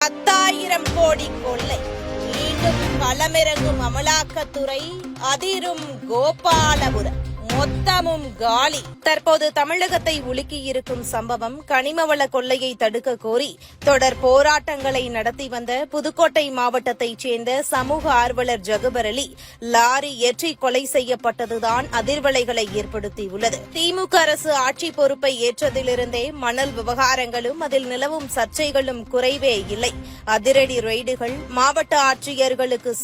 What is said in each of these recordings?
10,000 கோடி கொள்ளை மீண்டும் களமிறங்கும் அமலாக்கத்துறை, அதிரும் கோபாலபுரம், மொத்தமும் காலி. தற்போது தமிழகத்தை உலுக்கியிருக்கும் சம்பவம் கனிமவள கொள்ளையை தடுக்க கோரி தொடர் போராட்டங்களை நடத்தி வந்த புதுக்கோட்டை மாவட்டத்தைச் சேர்ந்த சமூக ஆர்வலர் ஜகுபர் அலி லாரி ஏற்றி கொலை செய்யப்பட்டதுதான் அதிர்வலைகளை ஏற்படுத்தியுள்ளது. திமுக அரசு ஆட்சி பொறுப்பை ஏற்றதிலிருந்தே மணல் விவகாரங்களும் அதில் நிலவும் சர்ச்சைகளும் குறைவே இல்லை. அதிரடி ரெய்டுகள், மாவட்ட ஆட்சியர்களுக்கு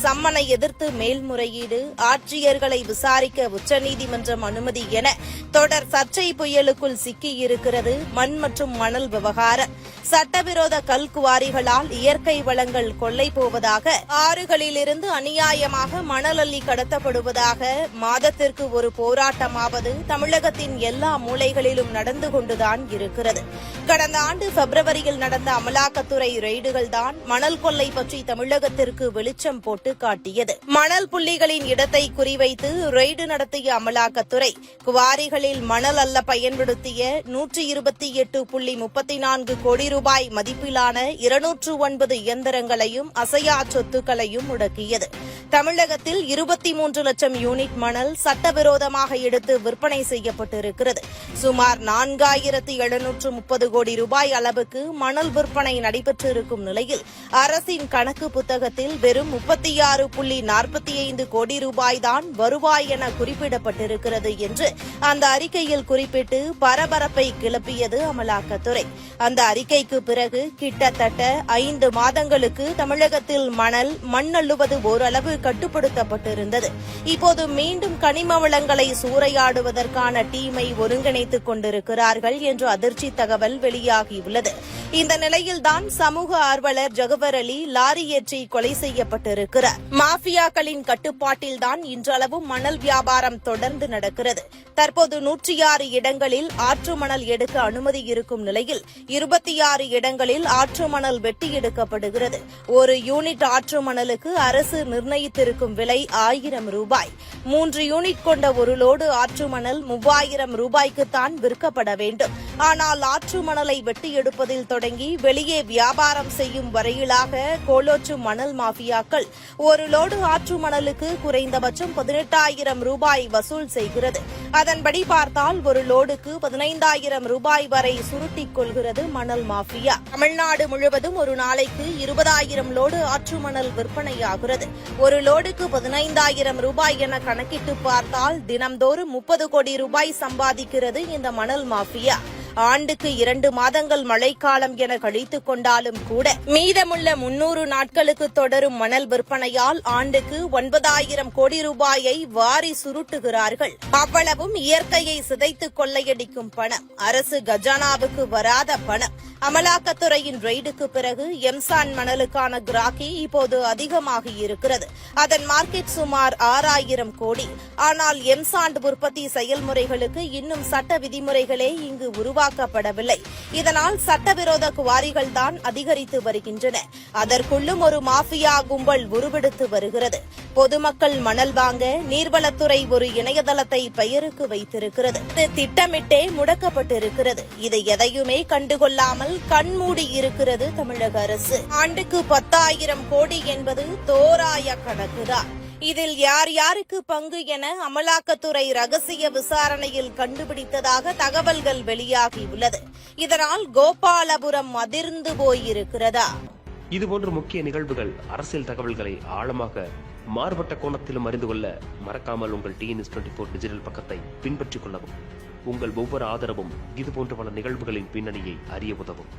சம்மனை எதிர்த்து மேல்முறையீடு, ஆட்சியர்களை விசாரிக்க உச்சநீதிமன்றம் அனுமதி என தொடர் சர்ச்சை புயலுக்குள் சிக்கியிருக்கிறது மண் மற்றும் மணல் விவகாரம். சட்டவிரோத கல் குவாரிகளால் இயற்கை வளங்கள் கொள்ளை போவதாக, ஆறுகளிலிருந்து அநியாயமாக மணல் அள்ளி கடத்தப்படுவதாக மாதத்திற்கு ஒரு போராட்டமாவது தமிழகத்தின் எல்லா மூலைகளிலும் நடந்து கொண்டுதான் இருக்கிறது. கடந்த ஆண்டு பிப்ரவரியில் நடந்த அமலாக்கத்துறை ரெய்டுகள்தான் மணல் கொள்ளை பற்றி தமிழகத்திற்கு வெளிச்சம் போட்டு காட்டியது. மணல் புள்ளிகளின் இடத்தை குறிவைத்து ரெய்டு நடத்திய அமலாக்கத்துறை குவாரிகளில் மணல் அல்ல பயன்படுத்திய 128.34 கோடி ரூபாய் மதிப்பிலான 209 இயந்திரங்களையும் அசையா சொத்துக்களையும் முடக்கியது. தமிழகத்தில் 23 லட்சம் யூனிட் மணல் சட்டவிரோதமாக எடுத்து விற்பனை செய்யப்பட்டிருக்கிறது. சுமார் 4,730 கோடி ரூபாய் அளவுக்கு மணல் விற்பனை நடைபெற்றிருக்கும் நிலையில் அரசின் கணக்கு புத்தகத்தில் வெறும் 36.45 கோடி ரூபாய்தான் வருவாய் என குறிப்பிடப்பட்டிருக்கிறது என்று அந்த அறிக்கையில் குறிப்பிட்டு பரபரப்பை கிளப்பியது அமலாக்கத்துறை. அந்த அறிக்கைக்கு பிறகு கிட்டத்தட்ட 5 மாதங்களுக்கு தமிழகத்தில் மணல், மண் அள்ளுவது ஓரளவு கட்டுப்படுத்தப்பட்டிருந்தது. இப்போது மீண்டும் கனிம வளங்களை சூறையாடுவதற்கான டீமை ஒருங்கிணைத்துக் கொண்டிருக்கிறார்கள் என்ற அதிர்ச்சி தகவல் வெளியாகியுள்ளது. இந்த நிலையில்தான் சமூக ஆர்வலர் ஜகுபர் அலி லாரி ஏற்றி கொலை செய்யப்பட்டிருக்கிறார். மாஃபியாக்களின் கட்டுப்பாட்டில்தான் இன்றளவும் மணல் வியாபாரம் தொடர்ந்து நடக்கிறது. தற்போது 106 இடங்களில் ஆற்று மணல் எடுக்க அனுமதி இருக்கும் நிலையில் 26 இடங்களில் ஆற்று மணல் வெட்டி எடுக்கப்படுகிறது. ஒரு யூனிட் ஆற்று மணலுக்கு அரசு நிர்ணயித்திருக்கும் விலை 1000 ரூபாய். 3 யூனிட் கொண்ட ஒரு லோடு ஆற்று மணல் 3000 ரூபாய்க்குத்தான் விற்கப்பட வேண்டும். ஆனால் ஆற்று மணலை வெட்டி எடுப்பதில் தொடங்கி வெளியே வியாபாரம் செய்யும் வரையிலாக கோலோச்சும் மணல் மாஃபியாக்கள் ஒரு லோடு ஆற்று மணலுக்கு குறைந்தபட்சம் 18,000 ரூபாய் வசூல் செய்கிறது. அதன்படி பார்த்தால் ஒரு லோடுக்கு 15,000 ரூபாய் வரை சுருட்டிக் கொள்கிறது மணல் மாஃபியா. தமிழ்நாடு முழுவதும் ஒரு நாளைக்கு 20,000 லோடு ஆற்று மணல் விற்பனையாகிறது. ஒரு லோடுக்கு 15,000 ரூபாய் என கணக்கிட்டு பார்த்தால் தினம்தோறும் 30 கோடி ரூபாய் சம்பாதிக்கிறது இந்த மணல் மாஃபியா. ஆண்டுக்கு 2 மாதங்கள் மழைக்காலம் என கழித்துக் கொண்டாலும் கூட மீதமுள்ள 300 நாட்களுக்கு தொடரும் மணல் விற்பனையால் ஆண்டுக்கு 9,000 கோடி ரூபாயை வாரி சுருட்டுகிறார்கள். அவ்வளவும் இயற்கையை சிதைத்து கொள்ளையடிக்கும் பணம், அரசு கஜானாவுக்கு வராத பணம். அமலாக்கத்துறையின் ரெய்டுக்கு பிறகு எம்சான் மணலுக்கான கிராக்கி இப்போது அதிகமாகியிருக்கிறது. அதன் மார்க்கெட் சுமார் 6,000 கோடி. ஆனால் எம்சாண்ட் உற்பத்தி செயல்முறைகளுக்கு இன்னும் சட்ட விதிமுறைகளே இங்கு உருவாக்கப்படவில்லை. இதனால் சட்டவிரோத குவாரிகள் தான் அதிகரித்து வருகின்றன. அதற்குள்ளும் ஒரு மாஃபியா கும்பல் உருவெடுத்து வருகிறது. பொதுமக்கள் மணல் வாங்க நீர்வளத்துறை ஒரு இணையதளத்தை பெயருக்கு வைத்திருக்கிறது. திட்டமிட்டே முடக்கப்பட்டிருக்கிறது. இது எதையுமே கண்டுகொள்ளாமல் கண்மூடி இருக்கிறது தமிழக அரசு. ஆண்டுக்கு 10,000 கோடி என்பது தோராய கணக்குதான். இதில் யார் யாருக்கு பங்கு என அமலாக்கத்துறை ரகசிய விசாரணையில் கண்டுபிடித்ததாக தகவல்கள் வெளியாகியுள்ளது. இதனால் கோபாலபுரம் அதிர்ந்து போயிருக்கிறதா? இதுபோன்ற முக்கிய நிகழ்வுகள், அரசியல் தகவல்களை ஆழமாக மாறுபட்ட கோணத்திலும் அறிந்து கொள்ள மறக்காமல் உங்கள் TNS24 டிஜிட்டல் பக்கத்தை பின்பற்றிக் கொள்ளவும். உங்கள் ஒவ்வொரு ஆதரவும் இதுபோன்ற பல நிகழ்வுகளின் பின்னணியை அறிய உதவும்.